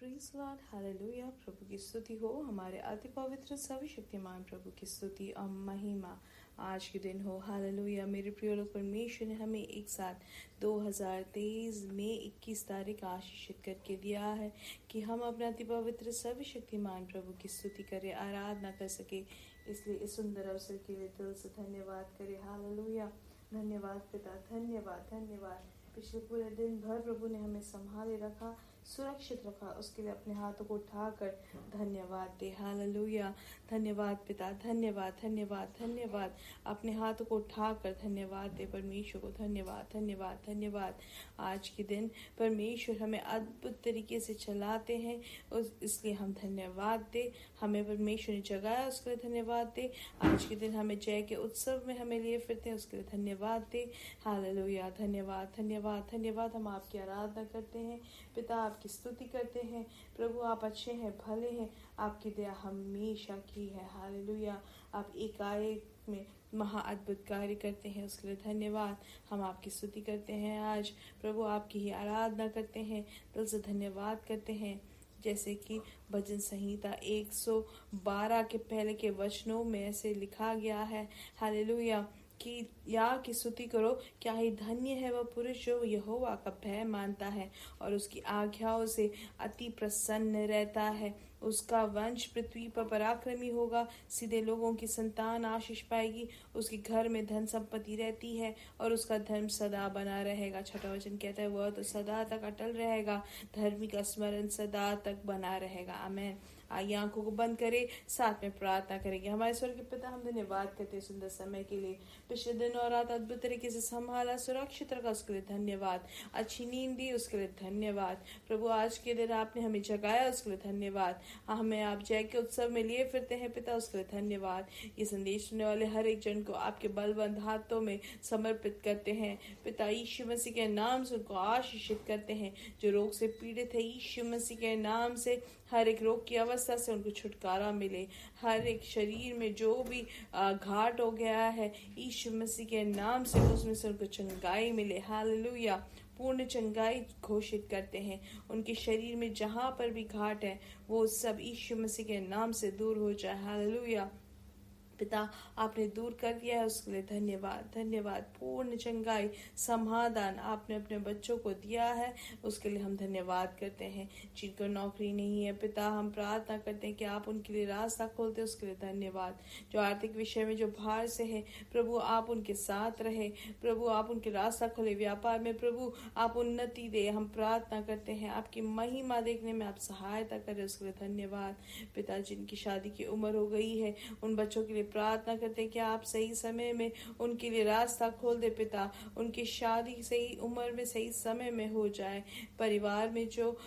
Praise Lord, hallelujah. प्रभु की स्तुति हो। हमारे अति पवित्र सर्वशक्तिमान प्रभु की स्तुति और महिमा आज के दिन हो। हालेलुया। मेरे प्रिय लोग, परमेश्वर ने हमें एक साथ 2023 में 21 तारीख आशीषित करके दिया है कि हम अपने अति पवित्र सर्वशक्तिमान प्रभु की स्तुति करें, आराधना कर सके। इसलिए इस सुंदर अवसर के लिए दिल से धन्यवाद करें। हालेलुया। धन्यवाद पिता, धन्यवाद धन्यवाद। पिछले पूरे दिन भर प्रभु ने हमें संभाले रखा, सुरक्षित रखा, उसके लिए अपने हाथों को उठाकर धन्यवाद दे। हालेलुया। धन्यवाद पिता, धन्यवाद धन्यवाद धन्यवाद। अपने हाथों को उठाकर धन्यवाद दे परमेश्वर को। धन्यवाद धन्यवाद धन्यवाद। आज के दिन परमेश्वर हमें अद्भुत तरीके से चलाते हैं, इसलिए हम धन्यवाद दे। हमें परमेश्वर ने जगाया, उसके लिए धन्यवाद दे। आज के दिन हमें जय के उत्सव में हमें लिए फिरते हैं, उसके लिए धन्यवाद दे। हालेलुया। धन्यवाद धन्यवाद धन्यवाद। हम आपकी आराधना करते हैं पिता, आपकी स्तुति करते हैं। प्रभु आप अच्छे हैं, भले हैं, आपकी दया हमेशा की है। हालेलुया। आप एकाएक में महा अद्भुत कार्य करते हैं, उसके लिए धन्यवाद। हम आपकी स्तुति करते हैं आज प्रभु, आपकी ही आराधना करते हैं, दिल से धन्यवाद करते हैं। जैसे कि भजन संहिता 112 के पहले के वचनों में ऐसे लिखा गया है, हालेलुया, कि या की स्तुति करो, क्या ही धन्य है वह पुरुष जो यहोवा का भय मानता है और उसकी आज्ञाओं से अति प्रसन्न रहता है। उसका वंश पृथ्वी पर पराक्रमी होगा, सीधे लोगों की संतान आशीष पाएगी। उसके घर में धन संपत्ति रहती है और उसका धर्म सदा बना रहेगा। छठा वचन कहता है वह तो सदा तक अटल रहेगा, धर्मी का स्मरण सदा तक बना रहेगा। आमीन। आइए आंखों को बंद करे, साथ में प्रार्थना करेंगे। हमारे स्वर्गीय पिता, हम धन्यवाद करते हैं सुंदर समय के लिए। पिछले दिन और रात अद्भुत तरीके से संभाला, सुरक्षित रखा, उसके लिए धन्यवाद। अच्छी नींद दी, उसके लिए धन्यवाद। प्रभु आज के दिन आपने हमें जगाया, उसके लिए धन्यवाद। हमें आप जय के उत्सव में लिए फिरते हैं पिता, उसके लिए धन्यवाद। ये संदेश सुनने वाले हर एक जन को आपके बलवंत हाथों में समर्पित करते हैं पिता। यीशु मसीह के नाम से उनको आशीषित करते हैं। जो रोग से पीड़ित है, यीशु मसीह के नाम से हर एक रोग की अवस्था से उनको छुटकारा मिले। हर एक शरीर में जो भी घाट हो गया है, यीशु मसीह के नाम से उसमें से उनको चंगाई मिले। हालेलुया। पूर्ण चंगाई घोषित करते हैं। उनके शरीर में जहां पर भी घाट है, वो सब यीशु मसीह के नाम से दूर हो जाए। हालेलुया। पिता आपने दूर कर दिया है, उसके लिए धन्यवाद धन्यवाद। पूर्ण चंगाई, समाधान आपने अपने बच्चों को दिया है, उसके लिए हम धन्यवाद करते हैं। जिनको नौकरी नहीं है पिता, हम प्रार्थना करते हैं कि आप उनके लिए रास्ता खोलते, उसके लिए धन्यवाद। जो आर्थिक विषय में जो बाहर से है, प्रभु आप उनके साथ रहे, प्रभु आप उनके रास्ता खोले। व्यापार में प्रभु आप उन्नति दे, हम प्रार्थना करते हैं। आपकी महिमा देखने में आप सहायता करें, उसके लिए धन्यवाद। पिता जिनकी शादी की उम्र हो गई है, उन बच्चों के लिए प्रार्थना करते हैं कि आप सही समय में उनके लिए रास्ता खोल दे पिता। उनकी शादी सही उम्र में, सही समय में हो जाए। परिवार में जो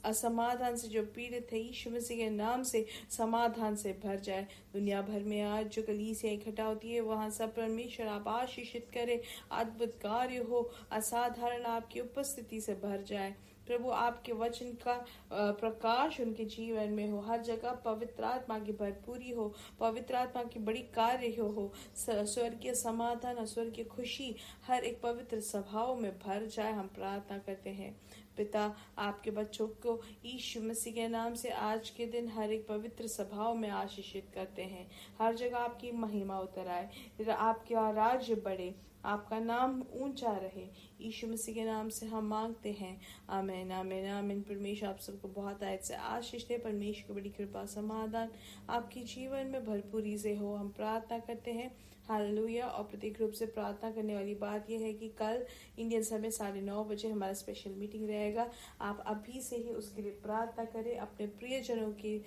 असमाधान से जो पीड़ित है, यीशु मसीह के नाम से समाधान से भर जाए। दुनिया भर में आज जो कलीसिया इकट्ठा होती है, वहां सब परमेश्वर आप आशीषित करे, अद्भुत कार्य हो, असाधारण आपकी उपस्थिति से भर जाए। प्रभु आपके वचन का प्रकाश उनके जीवन में हो, हर जगह पवित्र आत्मा की भरपूरी हो, पवित्र आत्मा की बड़ी कार्य हो, स्वर्गीय समाधान और स्वर्गीय खुशी हर एक पवित्र सभाओं में भर जाए। हम प्रार्थना करते हैं पिता, आपके बच्चों को यीशु मसीह के नाम से आज के दिन हर एक पवित्र सभाओं में आशीषित करते हैं। हर जगह आपकी महिमा उतर आए, आपका राज्य बढ़े, आपका नाम ऊंचा रहे। यीशु मसीह के नाम से हम मांगते हैं, आमीन आमीन आमीन। परमेश्वर आप सबको बहुत आयत से आशीष दे। परमेश्वर की बड़ी कृपा, समाधान आपके जीवन में भरपूरी से हो, हम प्रार्थना करते हैं। हालेलुया। और प्रत्येक रूप से प्रार्थना करने वाली बात यह है कि कल इंडियन समय 9:30 बजे हमारा स्पेशल मीटिंग रहेगा। आप अभी से ही उसके लिए प्रार्थना करें। अपने प्रियजनों की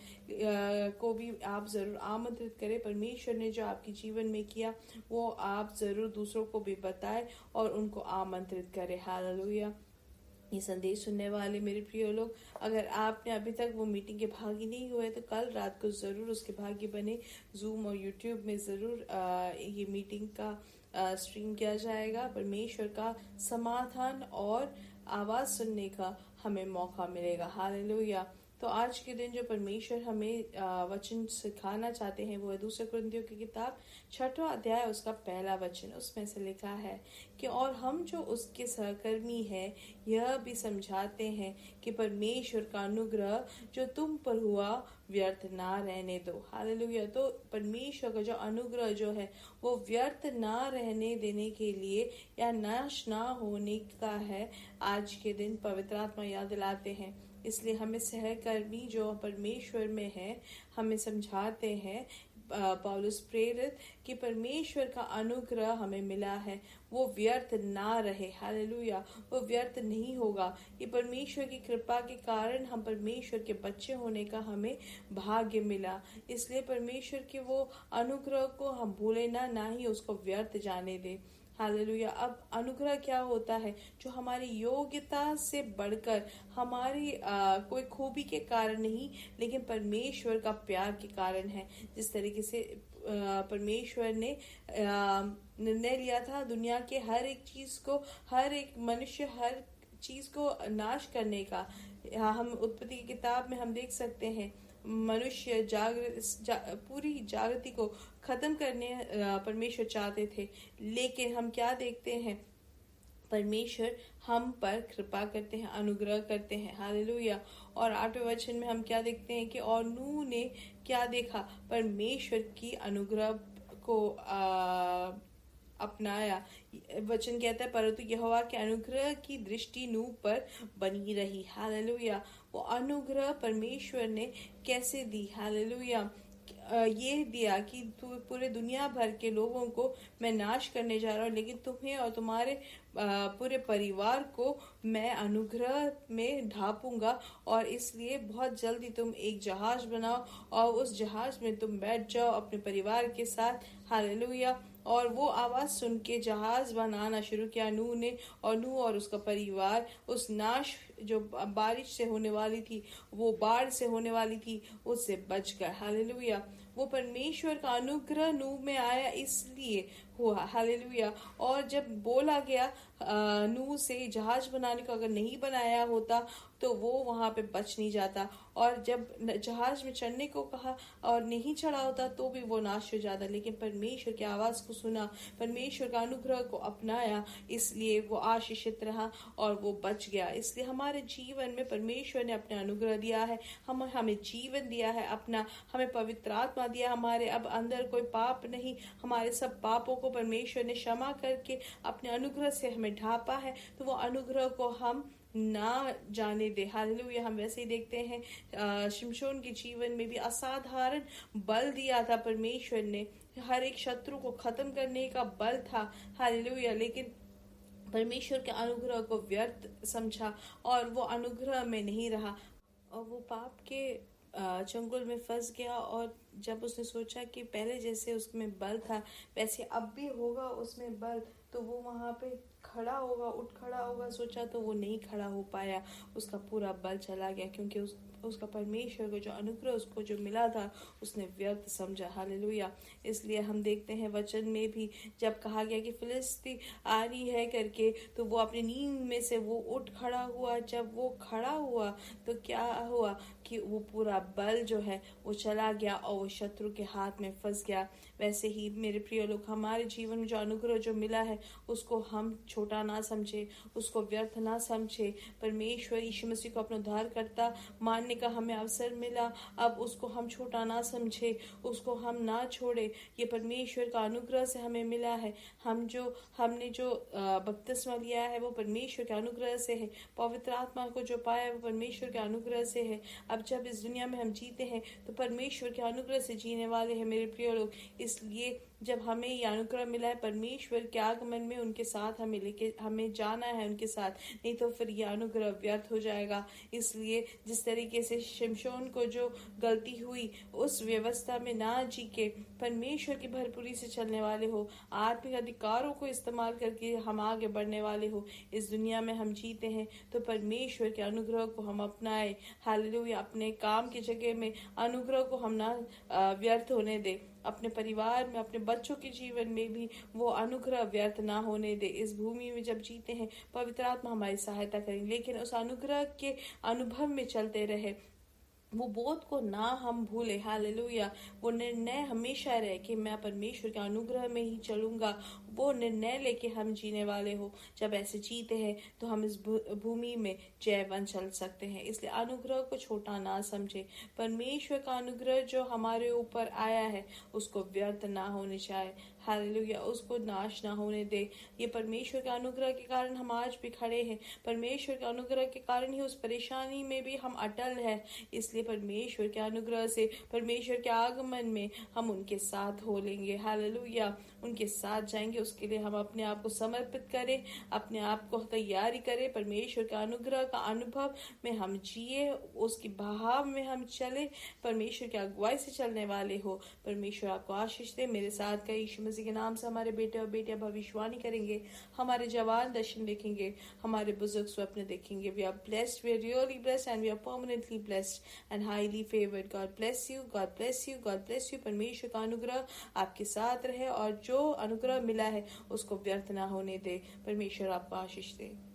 को भी आप जरूर आमंत्रित करें। परमेश्वर ने जो आपके जीवन में किया, वो आप जरूर दूसरों को भी बताएं और उनको आमंत्रित करें। हालेलुया। ये संदेश सुनने वाले मेरे प्रिय लोग, अगर आपने अभी तक वो मीटिंग के भागी नहीं हुए तो कल रात को जरूर उसके भागी बने। जूम और यूट्यूब में जरूर ये मीटिंग का स्ट्रीम किया जाएगा। परमेश्वर का समाधान और आवाज सुनने का हमें मौका मिलेगा। हालेलुया। तो आज के दिन जो परमेश्वर हमें वचन सिखाना चाहते हैं वो है 2 कुरिन्थियों की किताब 6वां अध्याय उसका पहला वचन। उसमें से लिखा है कि और हम जो उसके सहकर्मी हैं यह भी समझाते हैं कि परमेश्वर का अनुग्रह जो तुम पर हुआ व्यर्थ ना रहने दो। हालेलुया। तो परमेश्वर का जो अनुग्रह जो है वो व्यर्थ ना रहने देने के लिए या नाश ना होने का है, आज के दिन पवित्र आत्मा याद दिलाते हैं। इसलिए हमें सहकर्मी जो परमेश्वर में है हमें समझाते हैं पौलुस प्रेरित कि परमेश्वर का अनुग्रह हमें मिला है वो व्यर्थ ना रहे। हालेलुया। वो व्यर्थ नहीं होगा। ये परमेश्वर की कृपा के कारण हम परमेश्वर के बच्चे होने का हमें भाग्य मिला। इसलिए परमेश्वर के वो अनुग्रह को हम भूले ना ही उसको व्यर्थ जाने दे। हालेलुया। अब अनुग्रह क्या होता है? जो हमारी योग्यता से बढ़कर हमारी कोई खूबी के कारण नहीं, लेकिन परमेश्वर का प्यार के कारण है। जिस तरीके से परमेश्वर ने निर्णय लिया था दुनिया के हर एक चीज को, हर एक मनुष्य, हर चीज को नाश करने का। हम उत्पत्ति की किताब में हम देख सकते हैं मनुष्य पूरी जागृति को खत्म करने परमेश्वर चाहते थे, लेकिन हम क्या देखते हैं? परमेश्वर हम पर कृपा करते हैं, अनुग्रह करते हैं। हालेलुया। और 8वें वचन में हम क्या देखते हैं कि और नूह ने क्या देखा? परमेश्वर की अनुग्रह को अपनाया। वचन कहता है परंतु यहोवा के अनुग्रह की दृष्टि नूह पर बनी रही। हालेलुया। वो अनुग्रह परमेश्वर ने कैसे दी? हालेलुया। ये दिया कि पूरे दुनिया भर के लोगों को मैं नाश करने जा रहा हूँ, लेकिन तुम्हें और तुम्हारे पूरे परिवार को मैं अनुग्रह में ढापूंगा। और इसलिए बहुत जल्दी तुम एक जहाज बनाओ और उस जहाज में तुम बैठ जाओ अपने परिवार के साथ। हालेलुया। और वो आवाज सुन के जहाज बनाना शुरू किया नूह ने, और नूह और उसका परिवार उस नाश जो बारिश से होने वाली थी, वो बाढ़ से होने वाली थी, उससे बच गए। हालेलुया। वो परमेश्वर का अनुग्रह नूह में आया इसलिए हुआ। हालेलुया। और जब बोला गया नूह से जहाज बनाने को, अगर नहीं बनाया होता तो वो वहां पे बच नहीं जाता। और जब जहाज में चढ़ने को कहा और नहीं चढ़ा होता तो भी वो नाश हो जाता। लेकिन परमेश्वर की आवाज को सुना, परमेश्वर का अनुग्रह को अपनाया, इसलिए वो आशीषित रहा और वो बच गया। इसलिए हमारे जीवन में परमेश्वर ने अपना अनुग्रह दिया है, हमें जीवन दिया है अपना, हमें पवित्र आत्मा दिया। हमारे अब अंदर कोई पाप नहीं, हमारे सब पापों को परमेश्वर ने क्षमा करके अपने अनुग्रह से हमें ढापा है। तो वो अनुग्रह को हम ना जाने दे। हालेलुया। हम वैसे ही देखते हैं शिमशोन के जीवन में भी असाधारण बल दिया था परमेश्वर ने, हर एक शत्रु को खत्म करने का बल था। हालेलुया। लेकिन परमेश्वर के अनुग्रह को व्यर्थ समझा और वो अनुग्रह में नहीं रहा और वो पाप के चंगुल में फंस गया। और जब उसने सोचा कि पहले जैसे उसमें बल था वैसे अब भी होगा उसमें बल, तो वो वहां पे खड़ा होगा, उठ खड़ा होगा सोचा, तो वो नहीं खड़ा हो पाया। उसका पूरा बल चला गया क्योंकि उसका परमेश्वर को जो अनुग्रह उसको जो मिला था उसने व्यर्थ समझा। हालेलुया। इसलिए हम देखते हैं वचन में भी जब कहा गया कि फिलिस्ती आ रही है करके, तो वो अपनी नींद में से वो उठ खड़ा हुआ। जब वो खड़ा हुआ तो क्या हुआ कि वो पूरा बल जो है वो चला गया और वो शत्रु के हाथ में फंस गया। वैसे ही मेरे प्रिय लोग, हमारे जीवन में जो अनुग्रह जो मिला है उसको हम छोटा ना समझे, उसको व्यर्थ ना समझे। परमेश्वर यीशु मसीह को अपना उद्धारकर्ता मानने का हमें अवसर मिला, अब उसको हम छोटा ना समझे, उसको हम ना छोड़े। ये परमेश्वर का अनुग्रह से हमें मिला है। हमने जो बपतिस्मा लिया है वो परमेश्वर के अनुग्रह से है। पवित्र आत्मा को जो पाया है वो परमेश्वर के अनुग्रह से है। अब जब इस दुनिया में हम जीते हैं तो परमेश्वर के अनुग्रह से जीने वाले हैं मेरे प्रिय लोग। इसलिए जब हमें ये अनुग्रह मिला है परमेश्वर के आगमन में उनके साथ हमें जाना है उनके साथ, नहीं तो फिर ये अनुग्रह व्यर्थ हो जाएगा। इसलिए जिस तरीके से शिमशोन को जो गलती हुई उस व्यवस्था में ना जी के परमेश्वर की भरपूरी से चलने वाले हो, आत्मिक अधिकारों को इस्तेमाल करके हम आगे बढ़ने वाले हो। इस दुनिया में हम जीते हैं तो परमेश्वर के अनुग्रह को हम अपनाए। हालेलुया। अपने काम की जगह में अनुग्रह को हम ना व्यर्थ होने दे, अपने परिवार में, अपने बच्चों के जीवन में भी वो अनुग्रह व्यर्थ ना होने दे। इस भूमि में जब जीते हैं पवित्र आत्मा हमारी सहायता करेंगे, लेकिन उस अनुग्रह के अनुभव में चलते रहे। वो बोध को ना हम भूले। हालेलुया। वो निर्णय हमेशा रहे कि मैं परमेश्वर के अनुग्रह में ही चलूंगा। वो निर्णय लेके हम जीने वाले हो। जब ऐसे जीते हैं तो हम इस भूमि में जयवन चल सकते हैं। इसलिए अनुग्रह को छोटा ना समझे। परमेश्वर का अनुग्रह जो हमारे ऊपर आया है उसको व्यर्थ ना होने जाए। हालेलुया। उसको नाश ना होने दे। ये परमेश्वर के अनुग्रह के कारण हम आज भी खड़े हैं। परमेश्वर के अनुग्रह के कारण ही उस परेशानी में भी हम अटल हैं। इसलिए परमेश्वर के अनुग्रह से, परमेश्वर के आगमन में हम उनके साथ हो लेंगे। हालेलुया। उनके साथ जाएंगे। उसके लिए हम अपने आप को समर्पित करें, अपने आप को तैयारी करें। परमेश्वर के अनुग्रह का अनुभव में हम जिए, उसकी बहाव में हम चले, परमेश्वर की अगुवाई से चलने वाले हो। परमेश्वर आपको आशीष दे। मेरे साथ कई यीशु मसीह के नाम से हमारे बेटे और बेटियां भविष्यवाणी करेंगे, हमारे जवान दर्शन देखेंगे, हमारे बुजुर्ग स्वप्न देखेंगे। We are blessed, we are really blessed and we are permanently blessed and highly favoured. God bless you, God bless you, God bless you. परमेश्वर का अनुग्रह आपके साथ रहे और जो अनुग्रह मिला है उसको व्यर्थ ना होने दे। परमेश्वर आपको आशीष दे।